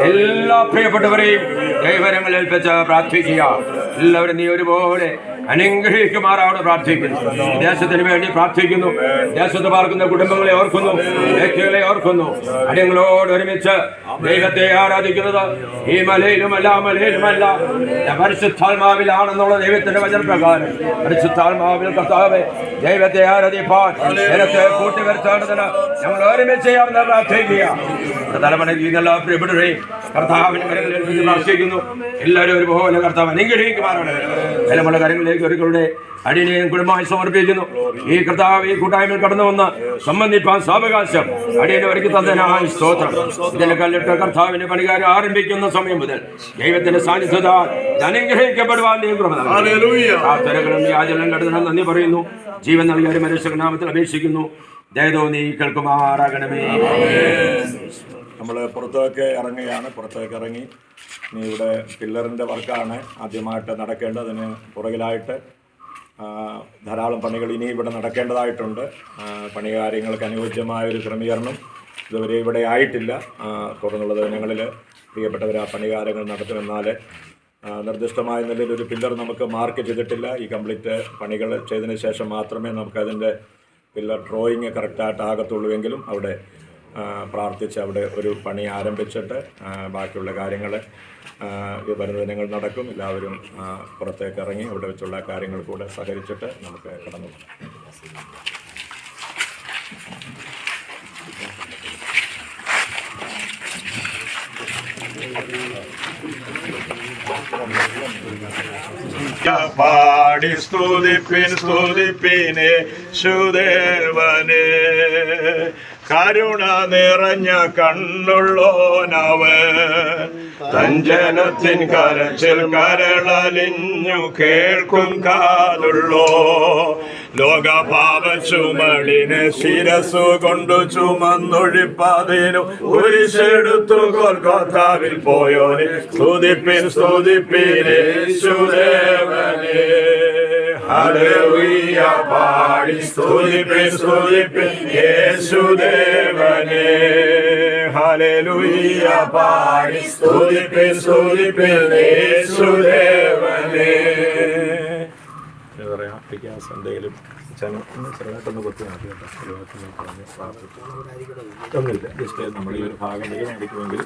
എല്ലാ പ്രിയപ്പെട്ടവരെയും ദൈവരങ്ങൾ ഏൽപ്പിച്ച് പ്രാർത്ഥിക്കുക. എല്ലാവരും നീ ഒരുപോലെ അനുഗ്രഹിക്കുമാറാവണം പ്രാർത്ഥിക്കുന്നു. ദേശത്തിന് വേണ്ടി പ്രാർത്ഥിക്കുന്നു. ദേശത്ത് പാർക്കുന്ന കുടുംബങ്ങളെ ഓർക്കുന്നു, വ്യക്തികളെ ഓർക്കുന്നു. അടിയങ്ങളോട് ഒരുമിച്ച് ദൈവത്തെ ആരാധിക്കുന്നത് ഈ മലയിലുമല്ല മലയിലുമല്ല പരിശുദ്ധാത്മാവിലാണെന്നുള്ള ദൈവത്തിന്റെ വചനപ്രകാരം പരിശുദ്ധാത്മാവിൽ കർത്താവേ ദൈവത്തെ ആരാധിപ്പാൻ ജനത്തെ കൂട്ടിവരുത്തേണ്ടതിന് ഞങ്ങൾ ഒരുമിച്ച് ചെയ്യാമെന്ന് പ്രാർത്ഥിക്കുക. തലമുറയിൽ എല്ലാ പ്രിയപ്പെട്ടവരെയും കർത്താവിന്റെ കരങ്ങളിൽ ഏൽപ്പിച്ച് പ്രാർത്ഥിക്കുന്നു. എല്ലാവരും ഒരുപോലെ കർത്താവ് അനുഗ്രഹിക്കുമാറാണ്. നിലമുള്ള കാര്യങ്ങളിലേക്ക് ഒരിക്കലുടെ അടിയനെയും കുടുംബമായി സമർപ്പിക്കുന്നു. ഈ കർത്താവ് ഈ കൂട്ടായ്മയിൽ കടന്നു വന്ന് സംബന്ധിപ്പാൻ സാവകാശം അടിയനെ ഒരുക്കി തന്നതിനായി സ്തോത്രം. ഇതിന്റെ കല്ലിട്ട് കർത്താവിന്റെ പണികാരം ആരംഭിക്കുന്ന സമയം മുതൽ ദൈവത്തിന്റെ സാന്നിധ്യത അനുഗ്രഹിക്കപ്പെടുവാൻ പ്രാർത്ഥനകളും യാചനകളും കടന്നു നന്ദി പറയുന്നു. ജീവൻ നൽകിയ ഒരു മനുഷ്യനാമത്തിൽ അപേക്ഷിക്കുന്നു. ദയതോ നീ കേൾക്കുമാറാകണമേ. നമ്മൾ പുറത്തേക്ക് ഇറങ്ങുകയാണ്. പുറത്തേക്ക് ഇറങ്ങി ഇനി ഇവിടെ പില്ലറിൻ്റെ വർക്കാണ് ആദ്യമായിട്ട് നടക്കേണ്ടത്. അതിന് പുറകിലായിട്ട് ധാരാളം പണികൾ ഇനി ഇവിടെ നടക്കേണ്ടതായിട്ടുണ്ട്. പണി കാര്യങ്ങൾക്ക് അനുയോജ്യമായൊരു ക്രമീകരണം ഇതുവരെ ഇവിടെ ആയിട്ടില്ല. തുടർന്നുള്ള ദിനങ്ങളിൽ പ്രിയപ്പെട്ടവർ ആ പണികാര്യങ്ങൾ നടത്തുമെന്നാൽ നിർദ്ദിഷ്ടമായ നിലയിൽ ഒരു പില്ലർ നമുക്ക് മാർക്ക് ചെയ്തിട്ടില്ല. ഈ കംപ്ലീറ്റ് പണികൾ ചെയ്തതിന് ശേഷം മാത്രമേ നമുക്കതിൻ്റെ പില്ലർ ഡ്രോയിങ് കറക്റ്റായിട്ട് ആകത്തുള്ളൂവെങ്കിലും അവിടെ പ്രാർത്ഥിച്ച് അവിടെ ഒരു പണി ആരംഭിച്ചിട്ട് ബാക്കിയുള്ള കാര്യങ്ങൾ വരുന്ന ദിനങ്ങൾ നടക്കും. എല്ലാവരും പുറത്തേക്ക് ഇറങ്ങി അവിടെ വെച്ചുള്ള കാര്യങ്ങൾ കൂടെ സഹകരിച്ചിട്ട് നമുക്ക് കടന്നു പോകാം. പാടി സ്തുതിപ്പിൻ സ്തുതിപ്പിനെ ശുദേവനെ കരുണ നിറഞ്ഞ കണ്ണുള്ളോനവൻ തഞ്ജനത്തിൻ കരച്ചിൽ കരളലിഞ്ഞു കേൾക്കും കാതുള്ളോ ലോകപാപ ചുമടിനെ ശിരസു കൊണ്ടു ചുമന്നൊഴിപ്പതിനു കുരിശെടുത്തു ഗോൽഗോഥാവിൽ പോയോനെ സ്തുതിപ്പിൻ സ്തുതിപ്പിനെ യേശുദേവനെ ഹല്ലേലൂയ പാടി സ്തുതിപ്പിൻ സ്തുതിപ്പിൻ യേശുദേവനെ ഹല്ലേലൂയ പാടി സ്തുതിപ്പിൻ സ്തുതിപ്പിൻ യേശുദേവനെ. എന്തെങ്കിലും ചെറുതായിട്ടൊന്ന് കൊത്തി നോക്കി ഒന്നുമില്ല. ജസ്റ്റ് നമ്മൾ ഈ ഒരു ഭാഗം അടിക്കുമെങ്കിൽ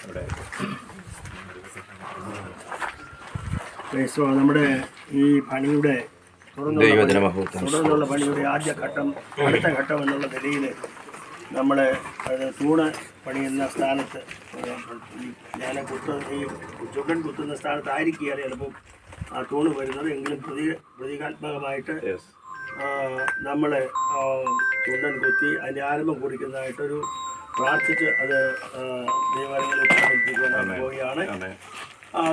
അവിടെ നമ്മുടെ ഈ പണിയുടെ തുടർന്നുള്ള പണിയുടെ ആദ്യ ഘട്ടം അടുത്ത ഘട്ടം എന്നുള്ള നിലയിൽ നമ്മൾ തൂണ് പണിയുന്ന സ്ഥാനത്ത് ഞാൻ ഈ ചുണ്ടൻ കുത്തുന്ന സ്ഥാനത്തായിരിക്കുകയാണ് ചിലപ്പോൾ ആ തൂണ് വരുന്നത്. എങ്കിലും പ്രതീകാത്മകമായിട്ട് നമ്മൾ ചുണ്ടൻ കുത്തി അതിൻ്റെ ആരംഭം കുറിക്കുന്നതായിട്ടൊരു പ്രാർത്ഥിച്ച് അത് ദൈവാലയങ്ങളിൽ പ്രവർത്തിക്കുവാനായിട്ട് പോവുകയാണ്.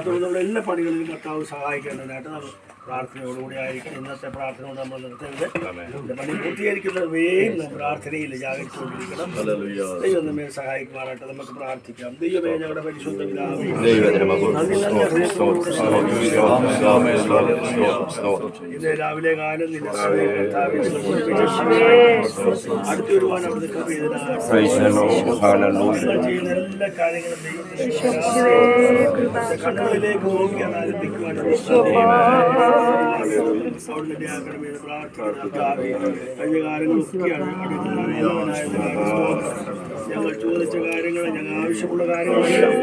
തുടർന്ന് നമ്മുടെ എല്ലാ പണികളിലും കർത്താവ് സഹായിക്കേണ്ടതിനായിട്ട് നമ്മൾ പ്രാർത്ഥനയോടുകൂടി ആയിരിക്കും. ഇന്നത്തെ പ്രാർത്ഥന കൊണ്ട് നമ്മൾ നിർത്തുന്നത് പണി പൂർത്തീകരിക്കുന്നത് വേഗം പ്രാർത്ഥനയിൽ ജാഗരിച്ചുകൊണ്ടിരിക്കണം. ദൈവം നമ്മെ സഹായിക്കുവാനായിട്ട് നമുക്ക് പ്രാർത്ഥിക്കാം. ദൈവമേ ഞങ്ങളുടെ പരിശുദ്ധ പിതാവേ, ഇന്ന് രാവിലെ കാലം അടുത്തു വരുവാൻ അവിടുത്തെ കൃപ ചെയ്യുന്ന എല്ലാ കാര്യങ്ങളും കണ്ണുകളിലേക്ക് നോക്കി അത് ആരംഭിക്കുവാൻ അവിടുത്തെ ആക്കണമെന്ന് പ്രാർത്ഥിക്കുന്ന കഴിഞ്ഞ കാലങ്ങളൊക്കെയാണ് ഞങ്ങൾ ചോദിച്ച കാര്യങ്ങൾ, ഞങ്ങൾ ആവശ്യമുള്ള കാര്യങ്ങളെല്ലാം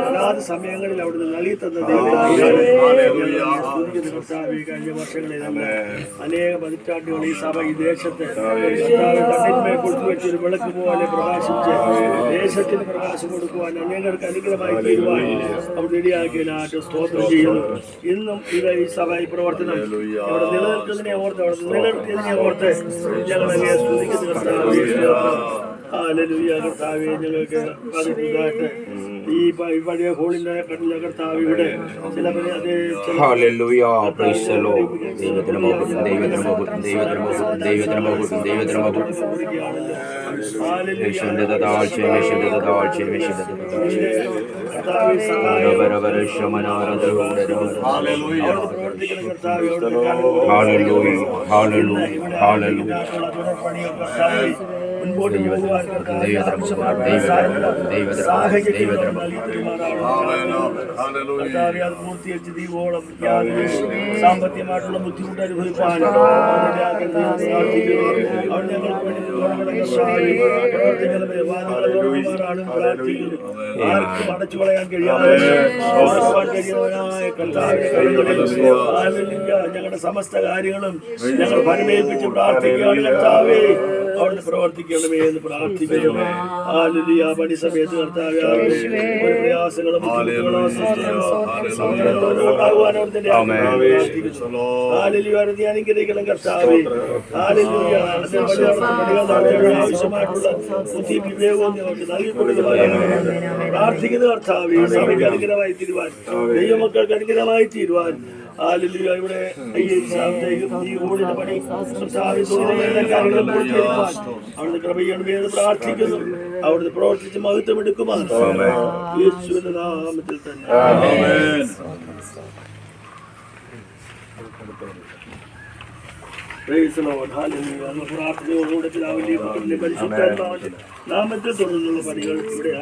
അതാത് സമയങ്ങളിൽ അവിടുന്ന് നൽകി തന്ന കർത്താവേ, കഴിഞ്ഞ വർഷങ്ങളിൽ അനേക പതിറ്റാണ്ടുകൾ ഈ സഭ ഈ ദേശത്ത് തട്ടിന്മേൽ കൊടുത്തു വെച്ചൊരു വിളക്ക് പോലെ പ്രകാശിച്ച് ദേശത്തിന് പ്രകാശം കൊടുക്കുവാൻ, അനേകർക്ക് അനുഗ്രഹമായി തീരുവാൻ അവിടെ ഇടയാക്കിയതിനായിട്ട് സ്തോത്രം ചെയ്യുന്നു. ഇന്നും ഇത് ഈ സഭ ഈ പ്രവർത്തനം അവിടെ നിലനിൽക്കുന്നതിനെ ഓർത്ത്, അവിടെ നിലനിർത്തിയതിനെ ഓർത്ത് ഞങ്ങൾ അങ്ങനെ സ്തുതിക്കുന്ന കർത്താവേ. ഹല്ലേലൂയ കർത്താവേ, ഞങ്ങൾക്ക് അതിൻ്റെതായിട്ട് ഈ പഴയ ഹോളിൻ്റെ കണ്ടില്ല കർത്താവ് ഇവിടെ ചില ഹല്ലേലൂയ, പ്രൈസ് ദി ലോർഡ്. ദൈവത്തിന് മഹത്വം, ദൈവത്തിന് മഹത്വം, ദൈവത്തിന് മഹത്വം, ദൈവത്തിന് മഹത്വം, ദൈവത്തിന് മഹത്വം. യേശുവിന്റെ താഴ്ചയും യേശുവിന്റെ താഴ്ചയും യേശുവിന്റെ പൂർത്തീകരിച്ച് ദീപോളം സാമ്പത്തികമായിട്ടുള്ള ബുദ്ധിമുട്ട് അനുഭവിപ്പാൻ ആർക്കും അടച്ചു കളയാൻ കഴിയാതെ ഞങ്ങളുടെ സമസ്ത കാര്യങ്ങളും ഞങ്ങൾ പരിമേൽപ്പിച്ച് പ്രാർത്ഥിക്കുകയാണ് കർത്താവേ. അവിടുന്ന് പ്രവർത്തിക്കണമേ എന്ന് പ്രാർത്ഥിക്കുന്നു. പണി സമയത്ത് കർത്താവേ, ഒരു പ്രയാസങ്ങളും അനുഗ്രഹിക്കണം കർത്താവേ. ആവശ്യമായിട്ടുള്ള ബുദ്ധി വിവേകവും ഞങ്ങൾക്ക് നൽകിക്കൊടുക്കുവാൻ പ്രാർത്ഥിക്കുന്ന കർത്താവേ. സഭയ്ക്ക് അനുഗ്രഹമായി തീരുവാൻ, ദൈവമക്കൾക്ക് അനുഗ്രഹമായി തീരുവാൻ ഇവിടെ ഈ ഓടിന്റെ പണി അവിടുന്ന് കൃപയ്യണമെന്ന് പ്രാർത്ഥിക്കുന്നു. അവിടുന്ന് പ്രവർത്തിച്ച് മഹത്വം എടുക്കുവാൻ യേശുവിന്റെ നാമത്തിൽ തന്നെ. പ്രാർത്ഥനയോടുകൂടെ പിതാവിന്റെ പരിശുദ്ധാത്മാവിന്റെ നാമത്തിൽ തുടർന്നുള്ള പണികൾ ഇവിടെ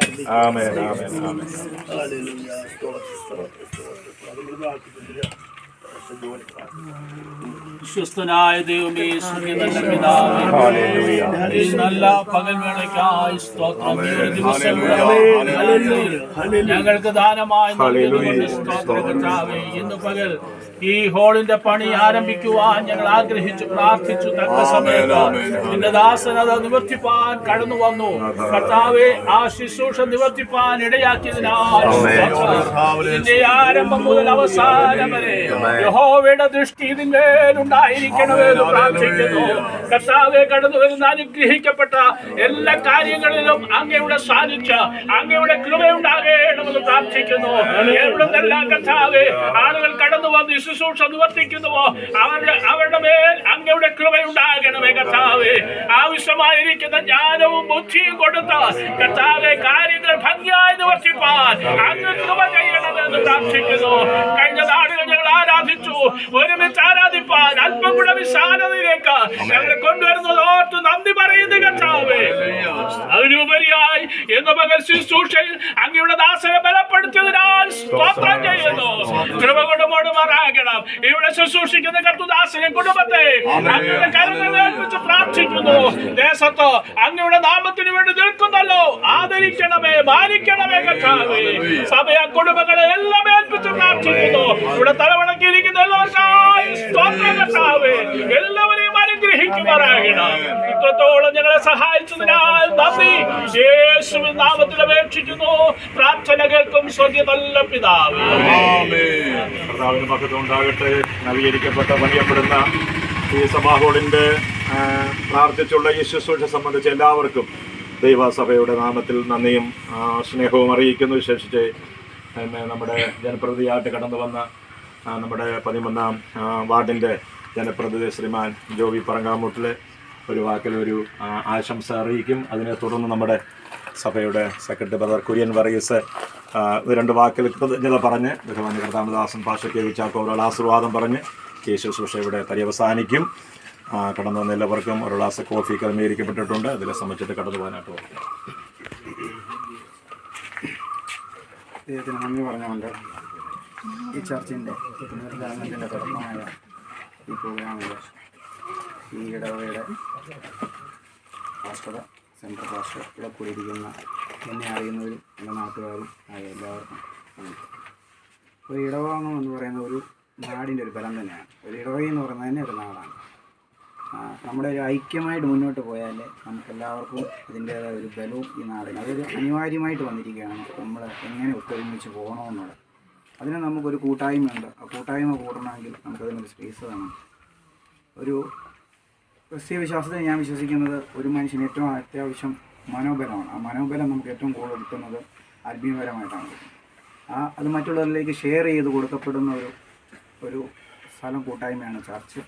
വിശ്വസ്തനായ ദൈവമേ, നല്ല പിതാവേ, ഈ നല്ല പകൽവേളയ്ക്കായി സ്തോത്രം. ദിവസം ഞങ്ങൾക്ക് ദാനമായി നൽകിയതുകൊണ്ട് സ്തോത്രം കർത്താവേ. ഇന്ന് പകൽ ഈ ഹോളിന്റെ പണി ആരംഭിക്കുവാൻ ഞങ്ങൾ ആഗ്രഹിച്ചു പ്രാർത്ഥിച്ചു. തക്ക സമയത്ത് നിന്റെ ദാസൻ അത് നിവർത്തിപ്പാൻ കടന്നു വന്നു കർത്താവെ. ആ ശുശ്രൂഷ നിവർത്തിപ്പാൻ ഇടയാക്കിയതിനാൽ ഇതിന്റെ ആരംഭം മുതൽ അവസാനം വരെ യഹോവയുടെ ദൃഷ്ടി ഇതിന്മേലുണ്ടായിരിക്കണമേ എന്ന് പ്രാർത്ഥിക്കുന്നു കർത്താവെ. കടന്നു വരുന്ന അനുഗ്രഹിക്കപ്പെട്ട എല്ലാ കാര്യങ്ങളിലും അങ്ങയുടെ സാന്നിധ്യം, അങ്ങയുടെ കൃപയുണ്ടാകണമെന്ന് പ്രാർത്ഥിക്കുന്നു. എവിടെ നിന്നെല്ലാം കർത്താവെ ആളുകൾ കടന്നു വന്ന് ശുശ്രൂഷ നിവർത്തിക്കുന്നുവോ അവരുടെ മേൽ അങ്ങയുടെ കൃപയുണ്ടാകണമേ കർത്താവേ. ആവശ്യമായിരിക്കുന്ന ജ്ഞാനവും ബുദ്ധിയും കൊടുത്ത് കർത്താവെ കാര്യങ്ങൾ ഭംഗിയായി നിവർത്തിപ്പാൻ അങ്ങ് കൃപ ചെയ്യണമെന്ന് പ്രാർത്ഥിക്കുന്നു. കഴിഞ്ഞ നാടുകൾ ഞങ്ങൾ ആരാധിച്ചു, ഒരുമിച്ച് ആരാധിപ്പാൻ അല്പം കൂടെ വിശാലതയിലേക്ക് ഞങ്ങളെ കൊണ്ടുവരുന്നത് ഓർത്ത് നന്ദി പറയുന്നു കർത്താവേ. അതിനുപരിയായി എന്ന പകൽ ശുശ്രൂഷയിൽ അങ്ങയുടെ ദാസനെ ബലപ്പെടുത്തിയതിനാൽ സ്തോത്രം ചെയ്യുന്നു. കൃപ കൊണ്ടുമാറാകണം. ഇവിടെ ശുശ്രൂഷിക്കുന്ന കർത്തൃദാസനെ കുടുംബത്തെ അങ്ങയുടെ കരങ്ങളിൽ ഏൽപ്പിച്ച് പ്രാർത്ഥിക്കുന്നു. ദേശത്ത് അങ്ങയുടെ നാമത്തിന് വേണ്ടി നിൽക്കുന്നല്ലോ, ആദരിക്കണമേ, മാനിക്കണമേ കർത്താവേ. സഭയ കുടുംബങ്ങളെ എല്ലാം ഏൽപ്പിച്ച് പ്രാർത്ഥിക്കുന്നു. ഇവിടെ തലവണക്കിയിരിക്കുന്ന എല്ലാവർക്കായി സ്തോത്രം കർത്താവേ. എല്ലാവരെയും അനുഗ്രഹിക്കുമാറാകണം. ഇത്രത്തോളം ഞങ്ങളെ സഹായിച്ചതിനാൽ നന്ദി. യേശുവിൻ നാമത്തിൽ അപേക്ഷിക്കുന്നു. പ്രാർത്ഥന കേൾക്കും സ്വർഗ്ഗീയ നല്ല പിതാവേ. കർത്താവിന് മഹത്വം ഉണ്ടാകട്ടെ. നവീകരിക്കപ്പെട്ട പണിയപ്പെടുന്ന ഈ സഭാഹോളിൻ്റെ പ്രാർത്ഥിച്ചുള്ള ഈ ശുശ്രൂഷ സംബന്ധിച്ച് എല്ലാവർക്കും ദൈവസഭയുടെ നാമത്തിൽ നന്ദിയും സ്നേഹവും അറിയിക്കുന്നു. വിശേഷിച്ച് നമ്മുടെ ജനപ്രതിനിധിയായിട്ട് കടന്നു വന്ന നമ്മുടെ 11-ാം വാർഡിൻ്റെ ജനപ്രതിനിധി ശ്രീമാൻ ജോബി പറങ്കാമൂട്ടിലെ ഒരു വാക്കിലൊരു ആശംസ അറിയിക്കും. അതിനെ തുടർന്ന് നമ്മുടെ സഭയുടെ സെക്രട്ടറി ബ്രദർ കുര്യൻ വർഗീസ് രണ്ട് വാക്കിൽ കൃതജ്ഞത പറഞ്ഞ് ബഹുമാന്യ കർത്താമദാസൻ പാഷയ്ക്ക് ചാക്കോ ഒരാൾ ആശീർവാദം പറഞ്ഞ് ഈ ശുശ്രൂഷ ഇവിടെ പര്യവസാനിക്കും. കടന്നു വന്ന എല്ലാവർക്കും ഒരു ഗ്ലാസ് കോഫി ക്രമീകരിക്കപ്പെട്ടിട്ടുണ്ട്. അതിലെ സംബന്ധിച്ചിട്ട് കടന്നു പോകാനായിട്ട് ഓർക്കുക. ദൈവത്തിന് നന്ദി പറഞ്ഞുകൊണ്ട് ഈ ചർച്ചിൻ്റെ പുനരുദ്ധാരണത്തിൻ്റെ തുടക്കമായ ഈ പ്രോഗ്രാമിൽ ഈ ഇടവകയുടെ ആസ്പദ സെൻട്രൽ പാസ്റ്റർ ഇവിടെ കൂടിയിരിക്കുന്ന എന്നെ അറിയുന്നവരും എൻ്റെ നാട്ടുകാരും ആയ എല്ലാവർക്കും നന്ദി. ഒരു ഇടവകം എന്ന് പറയുന്ന ഒരു നാടിൻ്റെ ഒരു ബലം തന്നെയാണ്. ഒരു ഇടവകി എന്ന് പറയുന്നത് തന്നെ ഒരു നാടാണ്. നമ്മുടെ ഒരു ഐക്യമായിട്ട് മുന്നോട്ട് പോയാൽ നമുക്കെല്ലാവർക്കും ഇതിൻ്റേതായ ഒരു ബലവും ഈ നാടിന് അതൊരു അനിവാര്യമായിട്ട് വന്നിരിക്കുകയാണ്. നമ്മൾ എങ്ങനെ ഒത്തൊരുമിച്ച് പോകണമെന്നുള്ളത് അതിന് നമുക്കൊരു കൂട്ടായ്മയുണ്ട്. ആ കൂട്ടായ്മ കൂടണമെങ്കിൽ നമുക്കതിനൊരു സ്പേസ് വേണം. ഒരു ക്രിസ്തീയ വിശ്വാസത്തിൽ ഞാൻ വിശ്വസിക്കുന്നത് ഒരു മനുഷ്യന് ഏറ്റവും അത്യാവശ്യം മനോബലമാണ്. ആ മനോബലം നമുക്ക് ഏറ്റവും കൂടുതൽ കിട്ടുന്നത് ആത്മീയപരമായിട്ടാണ്. അത് മറ്റുള്ളവരിലേക്ക് ഷെയർ ചെയ്ത് കൊടുക്കപ്പെടുന്ന ഒരു സ്ഥലം കൂട്ടായ്മയാണ് ചർച്ച്.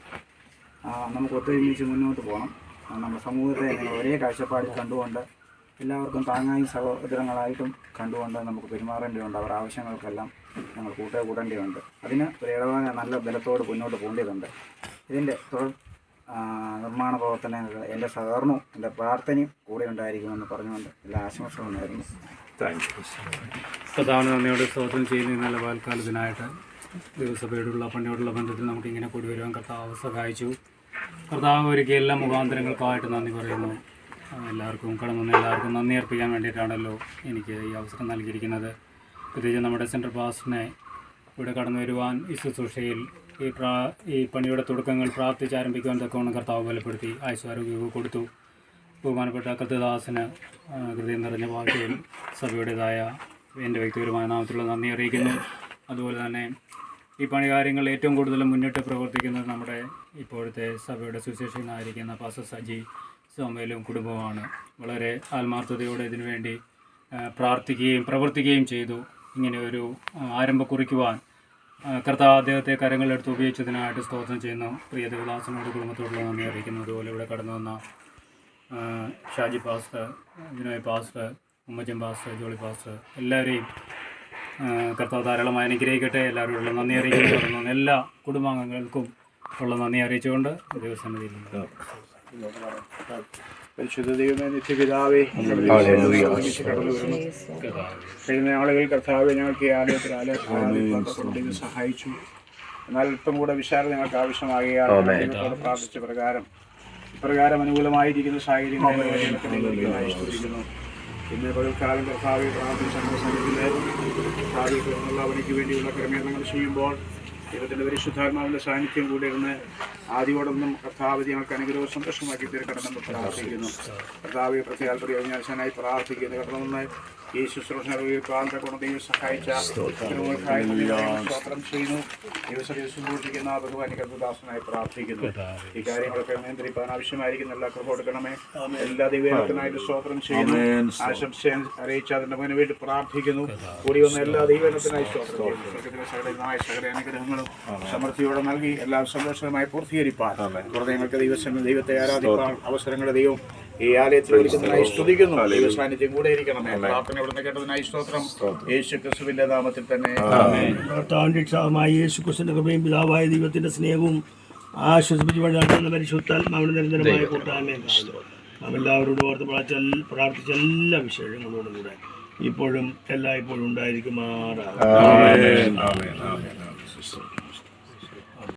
നമുക്ക് ഒത്തൊരുമിച്ച് മുന്നോട്ട് പോകണം. നമ്മുടെ സമൂഹത്തെ ഒരേ കാഴ്ചപ്പാടിൽ കണ്ടുകൊണ്ട് എല്ലാവർക്കും താങ്ങായി സഹോദരങ്ങളായിട്ടും കണ്ടുകൊണ്ട് നമുക്ക് പെരുമാറേണ്ടതുണ്ട്. അവരുടെ ആവശ്യങ്ങൾക്കെല്ലാം ഞങ്ങൾ കൂടേണ്ടതുണ്ട്. അതിന് ഒരു ഇടവക നല്ല ബലത്തോട് മുന്നോട്ട് പോകേണ്ടതുണ്ട്. ഇതിൻ്റെ തുടർ നിർമ്മാണ പ്രവർത്തനങ്ങൾ എൻ്റെ സഹകരണവും എൻ്റെ പ്രാർത്ഥനയും കൂടെ ഉണ്ടായിരിക്കുമെന്ന് പറഞ്ഞുകൊണ്ട് എല്ലാ ആശംസകളും നേരുന്നു. കർത്താവിന് നന്ദിയോട് സ്തോത്രം ചെയ്യുന്ന നല്ല വാൽക്കാലത്തിനായിട്ട് ദൈവസഭയോടുള്ള പണിയോടുള്ള ബന്ധത്തിൽ നമുക്കിങ്ങനെ കൂടി വരുവാൻ കർത്താവ് സഹായിച്ചു. കർത്താവ് ഒരുക്കിയ എല്ലാ മുഖാന്തരങ്ങൾക്കായിട്ട് നന്ദി പറയുന്നു. എല്ലാവർക്കും എല്ലാവർക്കും നന്ദി അർപ്പിക്കാൻ വേണ്ടിയിട്ടാണല്ലോ എനിക്ക് ഈ അവസരം നൽകിയിരിക്കുന്നത്. പ്രത്യേകിച്ച് നമ്മുടെ സെൻട്രൽ പാസ്റ്ററിനെ ഇവിടെ കടന്നു വരുവാൻ ഈ ശുശ്രൂഷയിൽ ഈ പണിയുടെ തുടക്കങ്ങൾ പ്രാർത്ഥിച്ചാരംഭിക്കുവാൻ തക്കവണ്ണം കർത്താവ് ബലപ്പെടുത്തി ആയുസ്സാരോഗ്യവും കൊടുത്തു. ബഹുമാനപ്പെട്ട കൃത്യദാസന് ഹൃദയം നിറഞ്ഞ വാക്കുകൾ സഭയുടേതായ എൻ്റെ വ്യക്തിപരമായ നാമത്തിലുള്ള നന്ദി അറിയിക്കുന്നു. അതുപോലെ തന്നെ ഈ പണികാര്യങ്ങൾ ഏറ്റവും കൂടുതൽ മുന്നിട്ട് പ്രവർത്തിക്കുന്നത് നമ്മുടെ ഇപ്പോഴത്തെ സഭയുടെ സുശേഷനായിരിക്കുന്ന പാസ്റ്റർ സജി സോമയിലും കുടുംബമാണ്. വളരെ ആത്മാർത്ഥതയോടെ ഇതിനുവേണ്ടി പ്രാർത്ഥിക്കുകയും പ്രവർത്തിക്കുകയും ചെയ്തു. ഇങ്ങനെ ഒരു ആരംഭം കുറിക്കുവാൻ കർത്താവ് അദ്ദേഹത്തെ കരങ്ങളെടുത്ത് ഉപയോഗിച്ചതിനായിട്ട് സ്തോത്രം ചെയ്യുന്നു. പ്രിയ ദേവദാസനോട് കുടുംബത്തോടുള്ള നന്ദി അറിയിക്കുന്നു. അതുപോലെ ഇവിടെ കടന്നു വന്ന Shaji pastor, Vinoy pastor, Ummachan pastor, Jolly pastor എല്ലാവരെയും കർത്താവ് ധാരാളമായി അനുഗ്രഹിക്കട്ടെ. എല്ലാവരോടുള്ള നന്ദി അറിയിക്കുന്നു. എല്ലാ കുടുംബാംഗങ്ങൾക്കും ഉള്ള നന്ദി അറിയിച്ചുകൊണ്ട് ദൈവസന്നിധിയിലുണ്ട്. പരിശുദ്ധ ദൈവമേ, നിത്യപിതാവേ, കഴിഞ്ഞ ആളുകൾ കർത്താവെ ഞങ്ങൾക്ക് ഈ ആലയത്തിൽ സഹായിച്ചു. എന്നാൽ അല്പം കൂടെ വിശാലത ഞങ്ങൾക്ക് ആവശ്യമാകുകയാണ്. പ്രാർത്ഥിച്ച ഇപ്രകാരം അനുകൂലമായിരിക്കുന്ന സാഹചര്യങ്ങൾ ഇന്ന് പകൽക്കാലം കർത്താവെ പ്രാർത്ഥിച്ച അവനിക്ക് വേണ്ടിയുള്ള ക്രമീകരണങ്ങൾ ചെയ്യുമ്പോൾ ദൈവത്തിൻ്റെ പരിശുദ്ധാത്മാവിൻ്റെ സാന്നിധ്യം കൂടി ഇരുന്ന് ആദ്യോടൊന്നും കർത്താവ് ഞങ്ങൾക്ക് അനുഗ്രഹവും സന്തോഷമാക്കി തീർക്കണമെന്ന് പ്രാർത്ഥിക്കുന്നു. കർത്താവ് പ്രത്യേക പ്രയോജനായി പ്രാർത്ഥിക്കുന്നു. കർത്താവ് ഈ ശുശ്രൂഷ ദൈവം സഹായിച്ച സ്തോത്രം ചെയ്യുന്നു. ദൈവസഭയിൽ ശുശ്രൂഷിക്കുന്ന ഭഗവാൻ കർത്തദാസനായി പ്രാർത്ഥിക്കുന്നു. ഈ കാര്യങ്ങളൊക്കെ നിയന്ത്രിക്കാൻ ആവശ്യമായിരിക്കുന്ന എല്ലാ കൃപ കൊടുക്കണമേ. എല്ലാ ദൈവത്തിനായിട്ട് സ്തോത്രം ചെയ്യുന്നു. ആശംസ അറിയിച്ച അതിൻ്റെ മുന്നിൽ വേണ്ടി പ്രാർത്ഥിക്കുന്നു. കൂടി വന്ന എല്ലാ ദൈവത്തിനായി സ്തോത്രം ചെയ്യുന്നു. സകല അനുഗ്രഹങ്ങളും സമൃദ്ധിയോടെ നൽകി എല്ലാം സന്തോഷമായി പൂർത്തീകരിപ്പാൻ ഹൃദയങ്ങൾക്ക് ദൈവത്തെ ആരാധിപ്പാൻ അവസരങ്ങളുടെ ദൈവം ഈ ആലയത്തിൽ ഒരുക്കുന്നതിനായി സ്തുതിക്കുന്നു. ദൈവ സാന്നിധ്യം കൂടെ ഇരിക്കണമേ. പ്രാർത്ഥന ഇവിടുന്ന് കേട്ടതിനായി സ്തോത്രം. യേശു ക്രിസ്തുവിന്റെ നാമത്തിൽ തന്നെ രക്ഷാവുമായ യേശു ക്രിസ്തുവിന്റെ കൃപയും പിതാവായ ദൈവത്തിന്റെ സ്നേഹവും ആശ്വസിപ്പിച്ചുകൊണ്ട് പരിശുദ്ധാത്മാവിന്റെ നിരന്തരമായ കൂട്ടായ്മയും നാം എല്ലാവരോടും ഓർത്ത് പ്രാർത്ഥിച്ച എല്ലാ വിഷയങ്ങളോടും കൂടെ ഇപ്പോഴും എല്ലായ്പ്പോഴും ഉണ്ടായിരിക്കുമാറാണ്.